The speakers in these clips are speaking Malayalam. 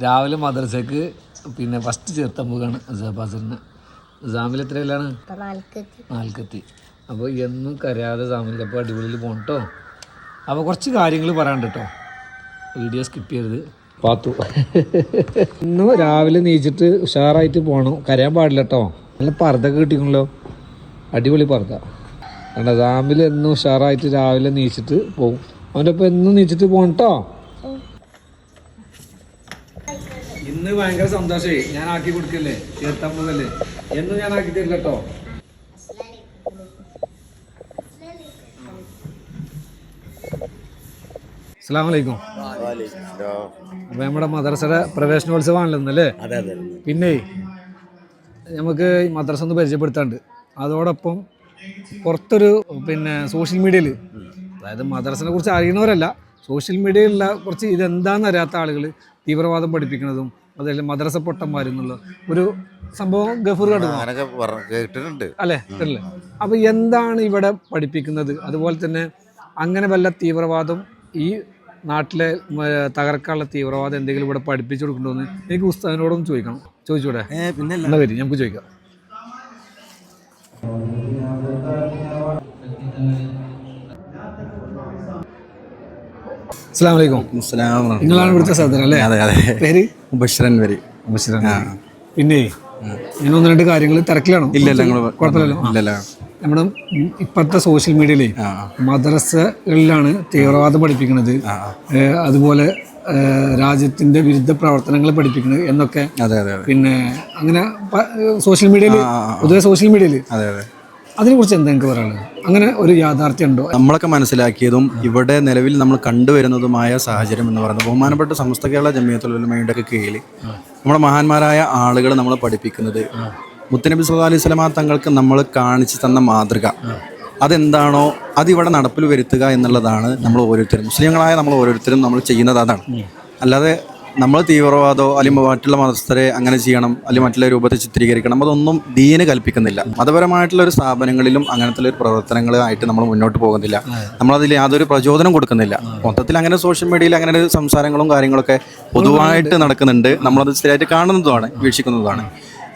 രാവിലെ മദ്രസക്ക് പിന്നെ ഫസ്റ്റ് ചേർത്തമ്പുകയാണ് ജാബാസിന്. ജാമിൽ എത്രയിലാണ്? 4 അപ്പോൾ എന്നും കരയാതെ ജാമിൽ അപ്പോൾ അടിപൊളിയിൽ പോകണം കേട്ടോ. അപ്പോൾ കുറച്ച് കാര്യങ്ങൾ പറയാണ്ട് കേട്ടോ, വീഡിയോ സ്കിപ്പ് ചെയ്യരുത്. പാത്തു ഇന്ന് രാവിലെ നീച്ചിട്ട് ഉഷാറായിട്ട് പോകണം, കരയാൻ പാടില്ല കേട്ടോ. നല്ല പർദ്ദൊക്കെ കിട്ടിക്കണല്ലോ, അടിപൊളി പർദ്ദ കണ്ട. ജാമിൽ എന്നും ഉഷാറായിട്ട് രാവിലെ നീച്ചിട്ട് പോകും. അവൻ്റെ ഒപ്പം എന്നും നീച്ചിട്ട് പോകണം കേട്ടോ. ഇന്ന് ഭയങ്കര സന്തോഷമായി, ഞാൻ ആക്കി കൊടുക്കല്ലേ, ചേർത്തമ്പതല്ലേ, എന്നും ഞാൻ ആക്കി തരില്ല കേട്ടോ. അസ്സലാമലൈക്കും. അപ്പൊ നമ്മുടെ മദ്രസയുടെ പ്രവേശനോത്സവമാണല്ലോ ഇന്നല്ലേ. പിന്നെ നമുക്ക് മദ്രസ ഒന്ന് പരിചയപ്പെടുത്താണ്ട്, അതോടൊപ്പം പുറത്തൊരു പിന്നെ സോഷ്യൽ മീഡിയയിൽ, അതായത് മദ്രസനെ കുറിച്ച് അറിയുന്നവരല്ല, സോഷ്യൽ മീഡിയയിലുള്ള കുറച്ച് ഇതെന്താണെന്ന് അറിയാത്ത ആളുകൾ തീവ്രവാദം പഠിപ്പിക്കുന്നതും അതല്ല മദ്രസ പൊട്ടന്മാരെന്നുള്ള ഒരു സംഭവം ഗഫൂർ കേട്ടിട്ടുണ്ട് അല്ലേ? കേട്ടില്ലേ? അപ്പോൾ എന്താണ് ഇവിടെ പഠിപ്പിക്കുന്നത്, അതുപോലെ തന്നെ അങ്ങനെ വല്ല തീവ്രവാദം ഈ നാട്ടിലെ തകർക്കാനുള്ള തീവ്രവാദം എന്തെങ്കിലും ഇവിടെ പഠിപ്പിച്ചു കൊടുക്കണമെന്ന് എനിക്ക് ഉസ്താദിനോടൊന്നും ചോദിക്കണം. ചോദിച്ചൂടെ? പിന്നെ എന്നാ വരും, നമുക്ക് ചോദിക്കാം. അസ്സലാമു അലൈക്കും. നിങ്ങളാണ് ഇവിടുത്തെ സദർ അല്ലേ? പേര്? മുബശ്ശിറൻ. പിന്നെ ഞാൻ 1-2 കാര്യങ്ങൾ തിരക്കിലാണോ? കുഴപ്പമില്ലല്ലോ. നമ്മുടെ ഇപ്പോഴത്തെ സോഷ്യൽ മീഡിയയിലെ മദ്രസകളിലാണ് തീവ്രവാദം പഠിപ്പിക്കുന്നത്, അതുപോലെ രാജ്യത്തിന്റെ വിരുദ്ധ പ്രവർത്തനങ്ങൾ പഠിപ്പിക്കുന്നത് എന്നൊക്കെ. പിന്നെ അങ്ങനെ സോഷ്യൽ മീഡിയയിൽ, പൊതുവെ സോഷ്യൽ മീഡിയയിൽ അതിനെക്കുറിച്ച് എന്താ നിങ്ങൾക്ക് പറയാനുള്ളത്? അങ്ങനെ ഒരു യാഥാർത്ഥ്യം ഉണ്ടോ? നമ്മളൊക്കെ മനസ്സിലാക്കിയതും ഇവിടെ നിലവിൽ നമ്മൾ കണ്ടുവരുന്നതുമായ സാഹചര്യം എന്ന് പറയുന്നത്, ബഹുമാനപ്പെട്ട സമസ്ത കേരള ജമിയത്തുൽ ഉലമയുടെ ഒക്കെ കീഴിൽ നമ്മുടെ മഹാന്മാരായ ആളുകൾ നമ്മൾ പഠിപ്പിക്കുന്നത്, മുത്തനബി സല്ലല്ലാഹു അലൈഹി വസല്ലമ തങ്ങൾക്ക് നമ്മൾ കാണിച്ചു തന്ന മാതൃക അതെന്താണോ അതിവിടെ നടപ്പിൽ വരുത്തുക എന്നുള്ളതാണ് നമ്മൾ ഓരോരുത്തരും, മുസ്ലിങ്ങളായ നമ്മൾ ഓരോരുത്തരും നമ്മൾ ചെയ്യുന്നത് അതാണ്. അല്ലാതെ നമ്മൾ തീവ്രവാദമോ അല്ലെങ്കിൽ മറ്റുള്ള മതസ്ഥരെ അങ്ങനെ ചെയ്യണം അല്ലെങ്കിൽ മറ്റുള്ള രൂപത്തെ ചിത്രീകരിക്കണം, അതൊന്നും ദീന് കൽപ്പിക്കുന്നില്ല. മതപരമായിട്ടുള്ള ഒരു സ്ഥാപനങ്ങളിലും അങ്ങനത്തെ ഒരു പ്രവർത്തനങ്ങളായിട്ട് നമ്മൾ മുന്നോട്ട് പോകുന്നില്ല, നമ്മളതിൽ യാതൊരു പ്രചോദനം കൊടുക്കുന്നില്ല. മൊത്തത്തിൽ അങ്ങനെ സോഷ്യൽ മീഡിയയിൽ അങ്ങനെ ഒരു സംസാരങ്ങളും കാര്യങ്ങളൊക്കെ പൊതുവായിട്ട് നടക്കുന്നുണ്ട്, നമ്മളത് സ്ഥിരമായിട്ട് കാണുന്നതുമാണ്, വീക്ഷിക്കുന്നതുമാണ്.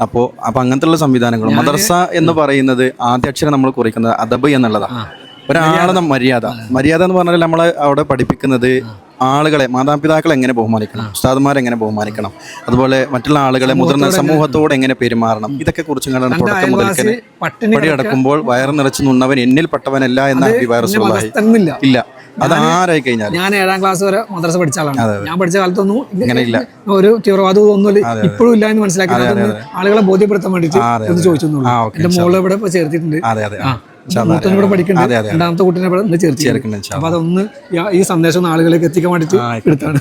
അപ്പോൾ അങ്ങനത്തെ ഉള്ള സംവിധാനങ്ങളും, മദ്രസ എന്ന് പറയുന്നത് ആദ്യ അക്ഷരം നമ്മൾ കുറിക്കുന്നത് അദബ് എന്നുള്ളതാണ്. ഒരാളെ മര്യാദ എന്ന് പറഞ്ഞാൽ നമ്മൾ അവിടെ പഠിപ്പിക്കുന്നത് ആളുകളെ, മാതാപിതാക്കളെ എങ്ങനെ ബഹുമാനിക്കണം, ഉസ്താദുമാരെ എങ്ങനെ ബഹുമാനിക്കണം, അതുപോലെ മറ്റുള്ള ആളുകളെ, മുതിർന്ന സമൂഹത്തോട് എങ്ങനെ പെരുമാറണം, ഇതൊക്കെ കുറിച്ച് തുടക്കം മുതൽക്ക് പടിയടക്കുമ്പോൾ വയറ് നിറച്ചു നിന്നവൻ എന്നിൽ പെട്ടവനല്ല എന്ന റസൂലുള്ളാഹി ഇല്ല. അത് ആരായി കഴിഞ്ഞാൽ, ഞാൻ 7ാം ക്ലാസ് വരെ മദ്രസ പഠിച്ച ആളാണ്. ഞാൻ പഠിച്ച കാലത്തൊന്നും ഇങ്ങനെ ഇല്ല, ഒരു തീവ്രവാദവും ഒന്നുമില്ല, ഇപ്പോഴും ഇല്ല എന്ന് മനസ്സിലാക്കി ആളുകളെ ബോധ്യപ്പെടുത്താൻ വേണ്ടിയിട്ട് ഒന്ന് ചോദിച്ചു. എന്റെ മോളെ ഇവിടെ ഇപ്പൊ ചേർത്തിട്ടുണ്ട്, മൂത്തനൂടെ പഠിക്കുന്നുണ്ട്, 2ാമത്തെ കുട്ടീനെ ഇവിടെ ചേർത്തിട്ടുണ്ട്. അപ്പൊ അതൊന്ന് ഈ സന്ദേശം ആളുകളിലേക്ക് എത്തിക്കാൻ വേണ്ടിയിട്ട് എടുത്താണ്.